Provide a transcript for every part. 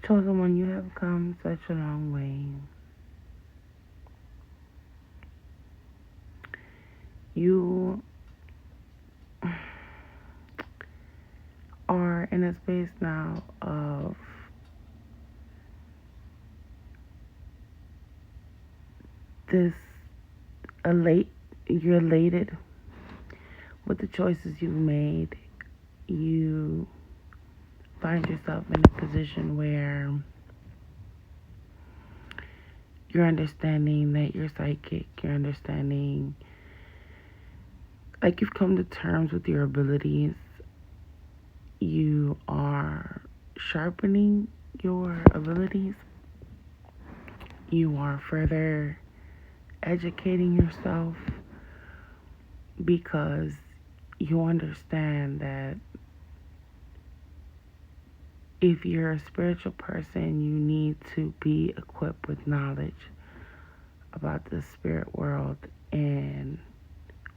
Chosen one, you have come such a long way. You are in a space now of this you're elated with the choices you've made. You find yourself in a position where you're understanding that you're psychic, you're understanding, like you've come to terms with your abilities, you are sharpening your abilities, you are further educating yourself because you understand that if you're a spiritual person, you need to be equipped with knowledge about the spirit world and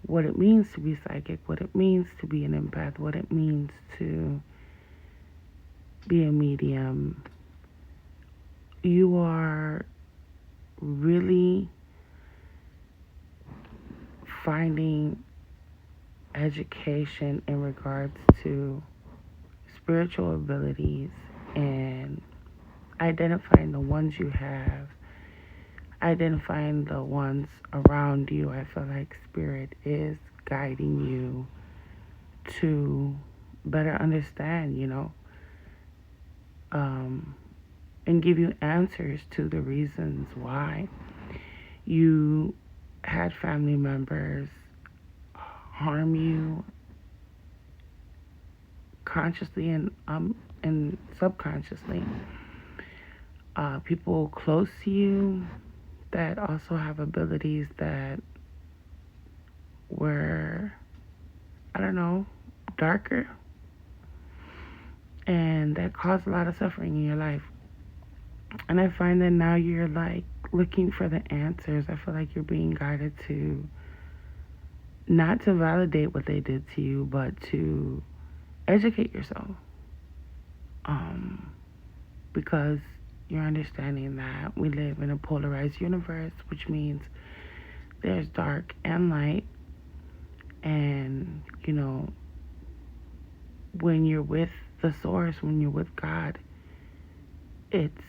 what it means to be psychic, what it means to be an empath, what it means to be a medium. You are really finding education in regards to spiritual abilities and identifying the ones you have, identifying the ones around you. I feel like spirit is guiding you to better understand, um, and give you answers to the reasons why you had family members harm you consciously and subconsciously. People close to you that also have abilities that were, I don't know, darker and that caused a lot of suffering in your life. And I find that now you're like looking for the answers. I feel like you're being guided to not to validate what they did to you, but to educate yourself. Um, because you're understanding that we live in a polarized universe, which means there's dark and light. And, when you're with the source, when you're with God, it's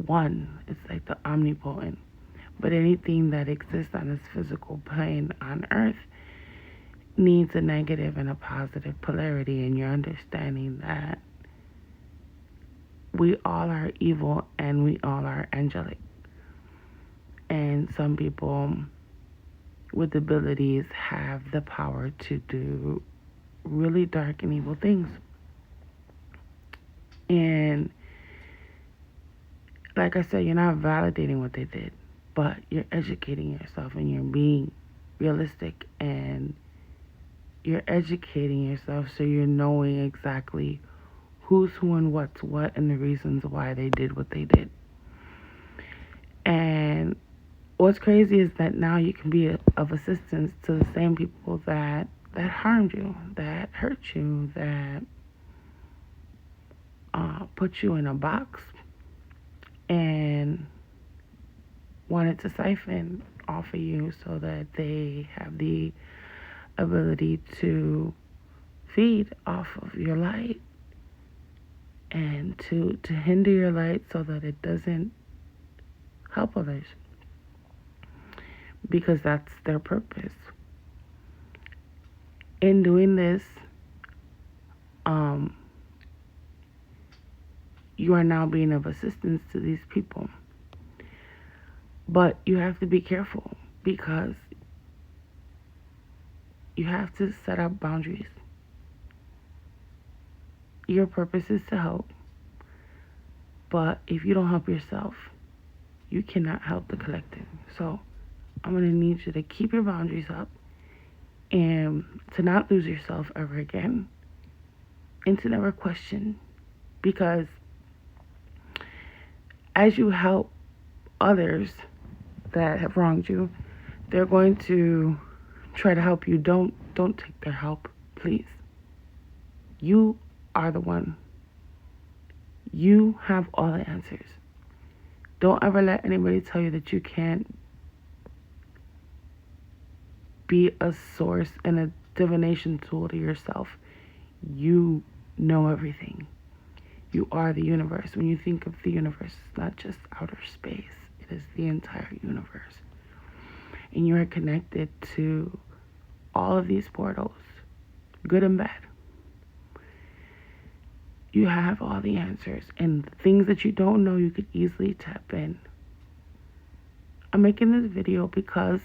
one. It's like the omnipotent. But anything that exists on this physical plane on earth needs a negative and a positive polarity, and you're understanding that we all are evil and we all are angelic. And some people with abilities have the power to do really dark and evil things. And like I said, you're not validating what they did, but you're educating yourself and you're being realistic and you're educating yourself so you're knowing exactly who's who and what's what and the reasons why they did what they did. And what's crazy is that now you can be of assistance to the same people that harmed you, that hurt you, that put you in a box and wanted to siphon off of you so that they have the ability to feed off of your light and to hinder your light so that it doesn't help others, because that's their purpose. In doing this, um, you are now being of assistance to these people. But you have to be careful because you have to set up boundaries. Your purpose is to help, but if you don't help yourself, you cannot help the collective. So I'm going to need you to keep your boundaries up and to not lose yourself ever again and to never question, because as you help others that have wronged you, they're going to try to help you. Don't take their help, please. You are the one. You have all the answers. Don't ever let anybody tell you that you can't be a source and a divination tool to yourself. You know everything. You are the universe. When you think of the universe, it's not just outer space, it is the entire universe. And you are connected to all of these portals, good and bad. You have all the answers, and things that you don't know, you could easily tap in. I'm making this video because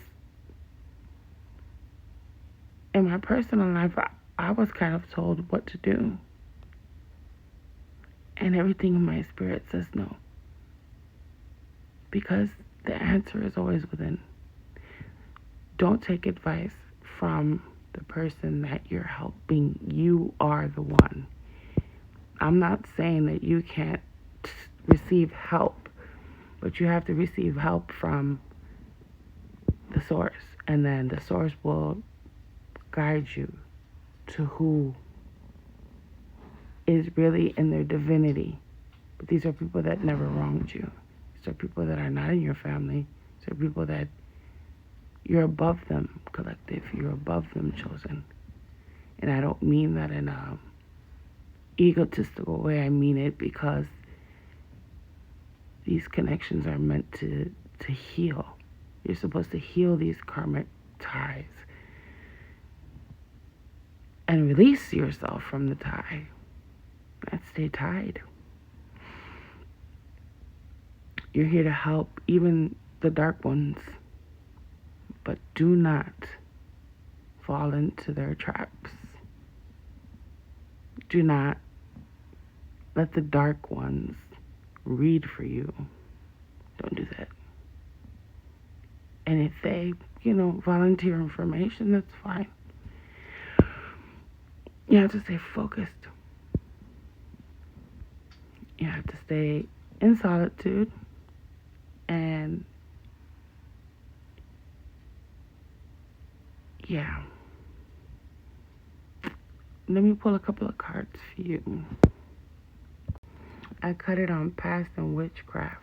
in my personal life, I was kind of told what to do. And everything in my spirit says no. Because the answer is always within. Don't take advice from the person that you're helping. You are the one. I'm not saying that you can't receive help, but you have to receive help from the source. And then the source will guide you to who is really in their divinity. But these are people that never wronged you. These are people that are not in your family. These are people that you're above them, collective. You're above them, chosen. And I don't mean that in a egotistical way. I mean it because these connections are meant to heal. You're supposed to heal these karmic ties and release yourself from the tie. Not stay tied. You're here to help even the dark ones, but do not fall into their traps. Do not let the dark ones read for you. Don't do that. And if they, volunteer information, that's fine. You have to stay focused. You have to stay in solitude and let me pull a couple of cards for you. I cut it on past and witchcraft.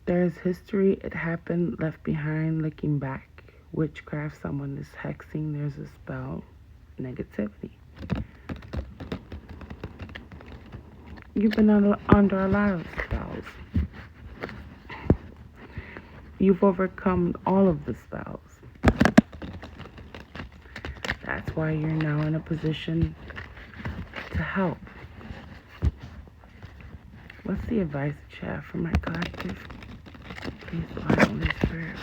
There is history, it happened, left behind, looking back. Witchcraft, someone is hexing, there's a spell, negativity. You've been under a lot of spells. You've overcome all of the spells. That's why you're now in a position to help. What's the advice that you have for my collective? Please, Lord, Holy Spirit,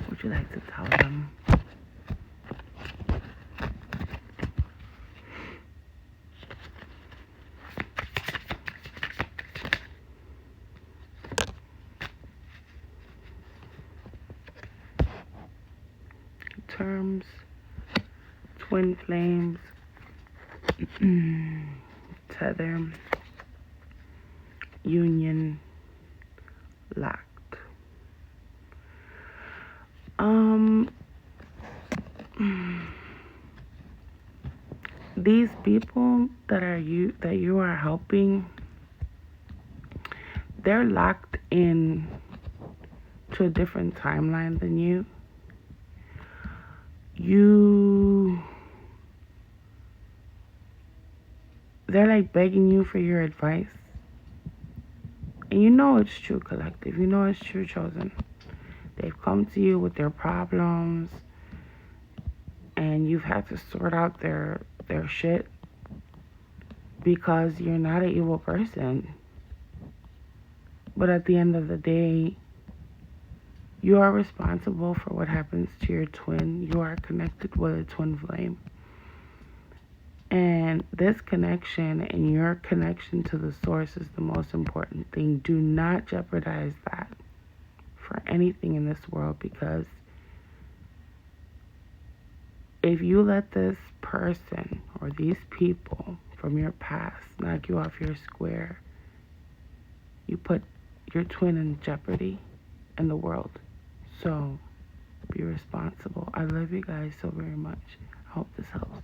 would you like to tell them? Terms, twin flames, tether, union, locked. These people that you are helping, they're locked in to a different timeline than you. They're like begging you for your advice. And you know it's true, collective. You know it's true, chosen. They've come to you with their problems, and you've had to sort out their shit because you're not an evil person. But at the end of the day, you are responsible for what happens to your twin. You are connected with a twin flame. And this connection and your connection to the source is the most important thing. Do not jeopardize that for anything in this world, because if you let this person or these people from your past knock you off your square, you put your twin in jeopardy and the world. So be responsible. I love you guys so very much. I hope this helps.